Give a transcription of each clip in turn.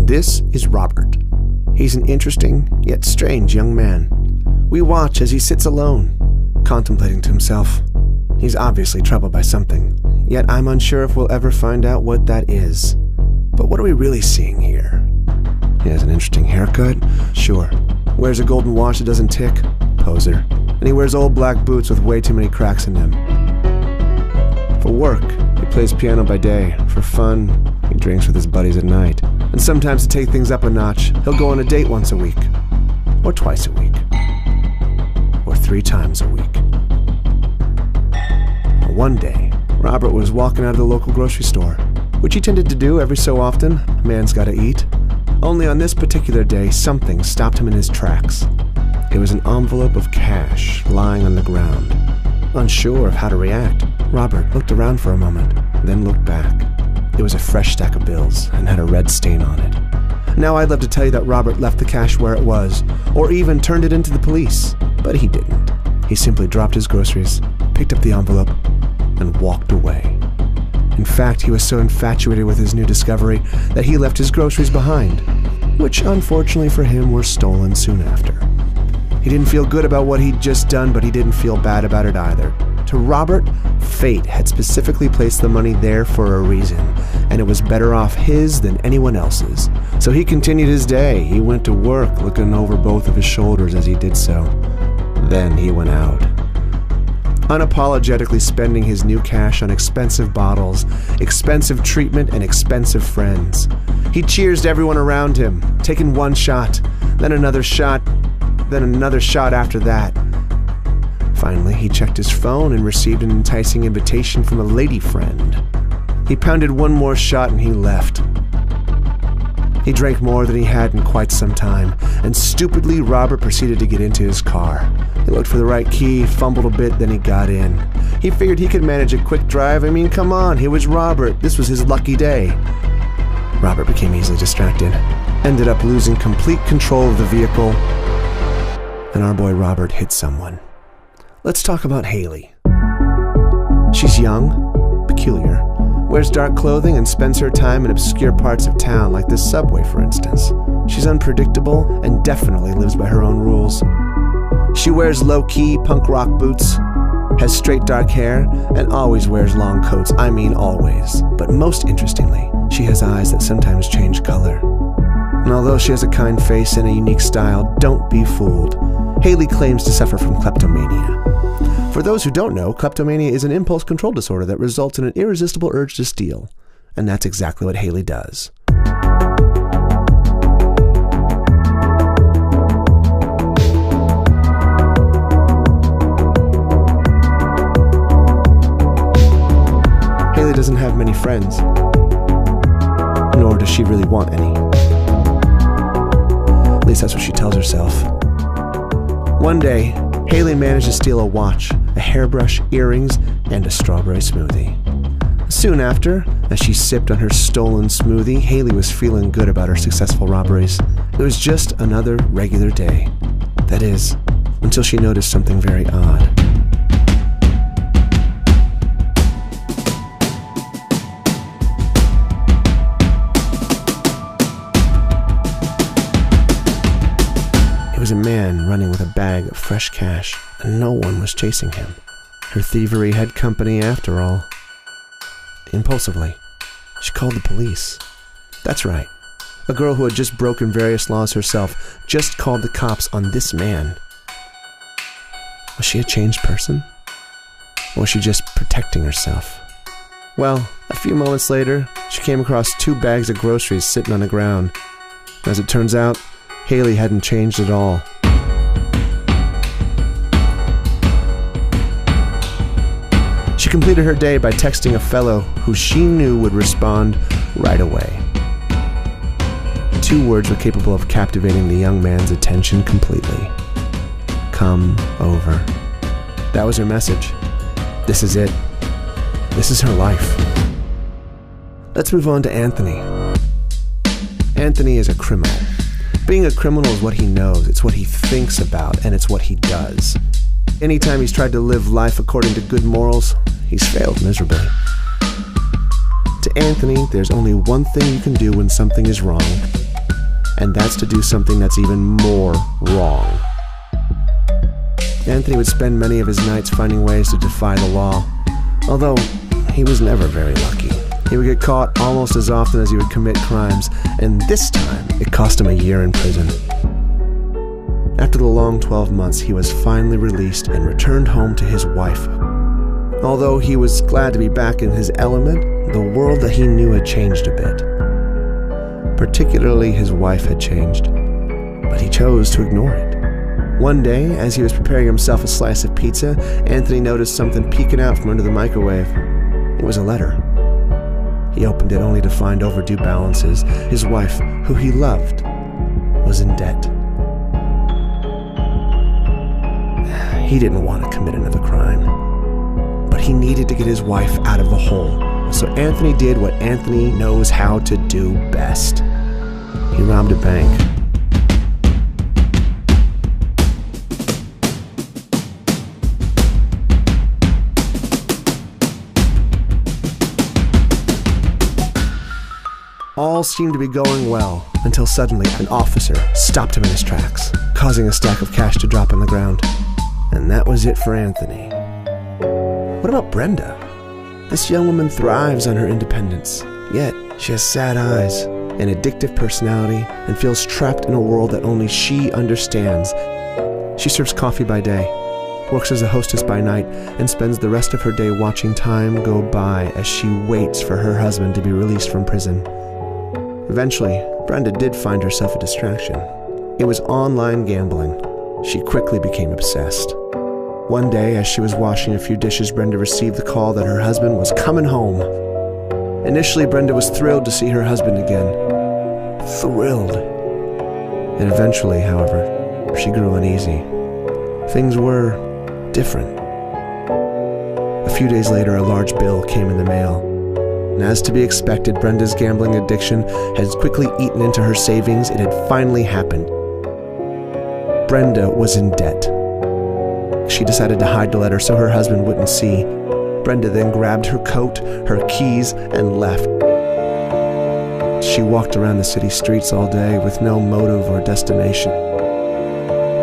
This is Robert. He's an interesting, yet strange young man. We watch as he sits alone, contemplating to himself. He's obviously troubled by something, yet I'm unsure if we'll ever find out what that is. But what are we really seeing here? He has an interesting haircut? Sure. Wears a golden watch that doesn't tick? Poser. And he wears old black boots with way too many cracks in them. For work, he plays piano by day. For fun, he drinks with his buddies at night. And sometimes to take things up a notch, he'll go on a date once a week. Or twice a week. Or 3 times a week. One day, Robert was walking out of the local grocery store, which he tended to do every so often. A man's gotta eat. Only on this particular day, something stopped him in his tracks. It was an envelope of cash lying on the ground. Unsure of how to react, Robert looked around for a moment, then looked back. It was a fresh stack of bills and had a red stain on it. Now I'd love to tell you that Robert left the cash where it was, or even turned it into the police, but he didn't. He simply dropped his groceries, picked up the envelope, and walked away. In fact, he was so infatuated with his new discovery that he left his groceries behind, which unfortunately for him were stolen soon after. He didn't feel good about what he'd just done, but he didn't feel bad about it either. To Robert, fate had specifically placed the money there for a reason, and it was better off his than anyone else's. So he continued his day. He went to work, looking over both of his shoulders as he did so. Then he went out, unapologetically spending his new cash on expensive bottles, expensive treatment, and expensive friends. He cheersed everyone around him, taking one shot, then another shot, then another shot after that. Finally, he checked his phone and received an enticing invitation from a lady friend. He pounded one more shot and he left. He drank more than he had in quite some time, and stupidly, Robert proceeded to get into his car. He looked for the right key, fumbled a bit, then he got in. He figured he could manage a quick drive. I mean, come on, he was Robert. This was his lucky day. Robert became easily distracted, ended up losing complete control of the vehicle, and our boy Robert hit someone. Let's talk about Haley. She's young, peculiar, wears dark clothing, and spends her time in obscure parts of town, like this subway, for instance. She's unpredictable and definitely lives by her own rules. She wears low-key punk rock boots, has straight dark hair, and always wears long coats. I mean always. But most interestingly, she has eyes that sometimes change color. And although she has a kind face and a unique style, don't be fooled. Haley claims to suffer from kleptomania. For those who don't know, kleptomania is an impulse control disorder that results in an irresistible urge to steal. And that's exactly what Haley does. Haley doesn't have many friends, nor does she really want any. At least that's what she tells herself. One day, Haley managed to steal a watch, a hairbrush, earrings, and a strawberry smoothie. Soon after, as she sipped on her stolen smoothie, Haley was feeling good about her successful robberies. It was just another regular day. That is, until she noticed something very odd. It was a man running with a bag of fresh cash, and no one was chasing him. Her thievery had company after all. Impulsively, she called the police. That's right. A girl who had just broken various laws herself just called the cops on this man. Was she a changed person? Or was she just protecting herself? Well, a few moments later, she came across 2 bags of groceries sitting on the ground. As it turns out, Haley hadn't changed at all. She completed her day by texting a fellow who she knew would respond right away. 2 words were capable of captivating the young man's attention completely. Come over. That was her message. This is it. This is her life. Let's move on to Anthony. Anthony is a criminal. Being a criminal is what he knows, it's what he thinks about, and it's what he does. Anytime he's tried to live life according to good morals, he's failed miserably. To Anthony, there's only one thing you can do when something is wrong, and that's to do something that's even more wrong. Anthony would spend many of his nights finding ways to defy the law, although he was never very lucky. He would get caught almost as often as he would commit crimes, and this time it cost him a year in prison. After the long 12 months, he was finally released and returned home to his wife. Although he was glad to be back in his element, the world that he knew had changed a bit. Particularly his wife had changed, but he chose to ignore it. One day, as he was preparing himself a slice of pizza, Anthony noticed something peeking out from under the microwave. It was a letter. He opened it only to find overdue balances. His wife, who he loved, was in debt. He didn't want to commit another crime, but he needed to get his wife out of the hole. So Anthony did what Anthony knows how to do best. He robbed a bank. All seemed to be going well, until suddenly an officer stopped him in his tracks, causing a stack of cash to drop on the ground. And that was it for Anthony. What about Brenda? This young woman thrives on her independence, yet she has sad eyes, an addictive personality, and feels trapped in a world that only she understands. She serves coffee by day, works as a hostess by night, and spends the rest of her day watching time go by as she waits for her husband to be released from prison. Eventually, Brenda did find herself a distraction. It was online gambling. She quickly became obsessed. One day, as she was washing a few dishes, Brenda received the call that her husband was coming home. Initially, Brenda was thrilled to see her husband again. Thrilled. And eventually, however, she grew uneasy. Things were different. A few days later, a large bill came in the mail. And as to be expected, Brenda's gambling addiction had quickly eaten into her savings. It had finally happened. Brenda was in debt. She decided to hide the letter so her husband wouldn't see. Brenda then grabbed her coat, her keys, and left. She walked around the city streets all day with no motive or destination.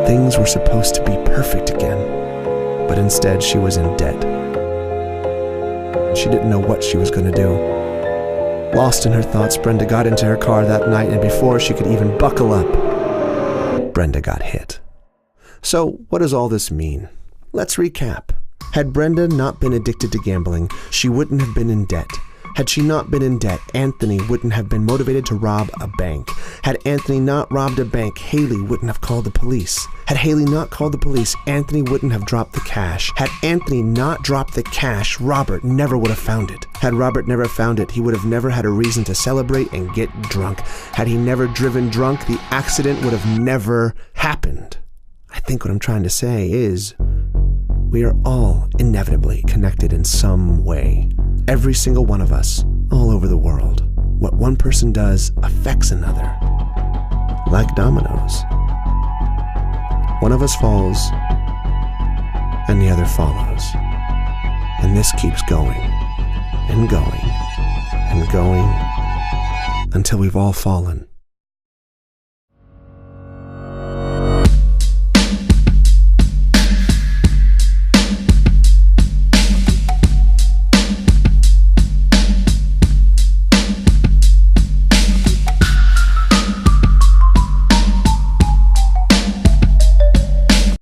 Things were supposed to be perfect again, but instead she was in debt. She didn't know what she was going to do. Lost in her thoughts, Brenda got into her car that night, and before she could even buckle up, Brenda got hit. So, what does all this mean? Let's recap. Had Brenda not been addicted to gambling, she wouldn't have been in debt. Had she not been in debt, Anthony wouldn't have been motivated to rob a bank. Had Anthony not robbed a bank, Haley wouldn't have called the police. Had Haley not called the police, Anthony wouldn't have dropped the cash. Had Anthony not dropped the cash, Robert never would have found it. Had Robert never found it, he would have never had a reason to celebrate and get drunk. Had he never driven drunk, the accident would have never happened. I think what I'm trying to say is, we are all inevitably connected in some way. Every single one of us, all over the world. What one person does affects another. Like dominoes. One of us falls, and the other follows. And this keeps going, and going, and going, until we've all fallen.